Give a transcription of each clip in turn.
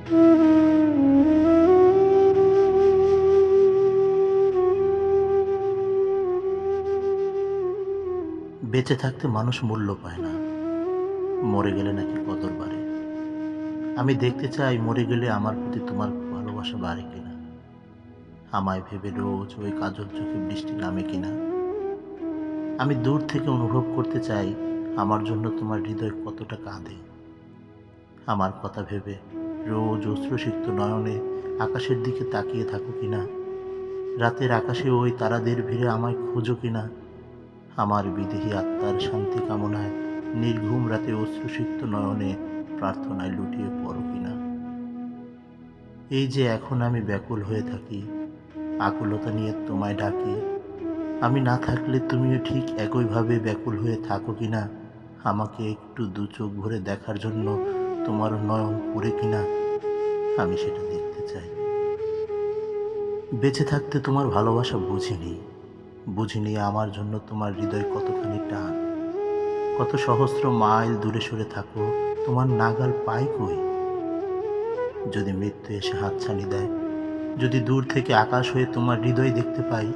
বেঁচে থাকতে মানুষ মূল্য পায় না, মরে গেলে নাকি কদর বাড়ে। আমি দেখতে চাই মরে গেলে আমার প্রতি তোমার ভালোবাসা বাড়ে কিনা, আমায় ভেবে রোজ ওই কাজল চোখে বৃষ্টি নামে কিনা। আমি দূর থেকে অনুভব করতে চাই আমার জন্য তোমার হৃদয় কতটা কাঁদে। আমার কথা ভেবে রোজ অশ্রুসিক্ত নয়নে আকাশের দিকে তাকিয়ে থাকো কিনা, রাতের আকাশে ওই তারাদের ভিড়ে আমায় খোঁজো কিনা। আমার বিদেহী আত্মার শান্তি কামনায় নির্ঘুম রাতে অশ্রুসিক্ত নয়নে প্রার্থনায় লুটিয়ে পড়ো কিনা। এই যে এখন আমি ব্যাকুল হয়ে থাকি, আকুলতা নিয়ে তোমায় ডাকি। আমি না থাকলে তুমিও ঠিক একইভাবে ব্যাকুল হয়ে থাকো কিনা, আমাকে একটু দু চোখ ভরে দেখার জন্য তোমার নয়ন পড়ে কিনা, আমি সেটা দেখতে চাই। বেঁচে থাকতে তোমার ভালোবাসা বুঝিনি আমার জন্য তোমার হৃদয় কতখানি টান। কত সহস্র মাইল দূরে সরে থাকো, তোমার নাগাল পাই কই। যদি মৃত্যু এসে হাতছানি দেয়, যদি দূর থেকে আকাশ হয়ে তোমার হৃদয় দেখতে পাই,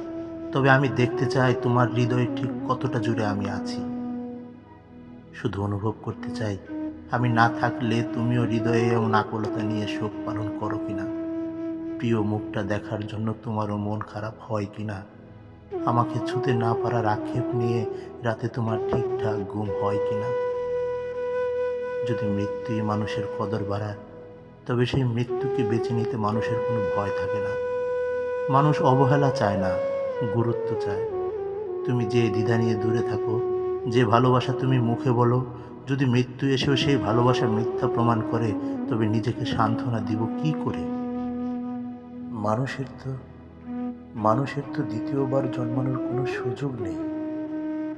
তবে আমি দেখতে চাই তোমার হৃদয়ে ঠিক কতটা জুড়ে আমি আছি। শুধু অনুভব করতে চাই আমি না থাকলে তুমিও হৃদয়ে এমন আকুলতা নিয়ে শোক পালন করো কিনা। প্রিয় মুখটা দেখার জন্য তোমারও মন খারাপ হয় কিনা, আমাকে ছুতে না পারার আক্ষেপ নিয়ে রাতে তোমার ঠিকঠাক ঘুম হয় কিনা। যদি মৃত্যুই মানুষের কদর বাড়ায়, তবে সেই মৃত্যুকে বেছে নিতে মানুষের কোনো ভয় থাকে না। মানুষ অবহেলা চায় না, গুরুত্ব চায়। তুমি যে দ্বিধা নিয়ে দূরে থাকো, যে ভালোবাসা তুমি মুখে বলো, যদি মৃত্যু এসেও সেই ভালোবাসা মিথ্যা প্রমাণ করে, তবে নিজেকে সান্ত্বনা দিব কি করে। মানুষের তো মানুষের তো দ্বিতীয়বার জন্মানোর কোনো সুযোগ নেই,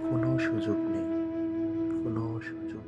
কোনো সুযোগ নেই, কোনো সুযোগ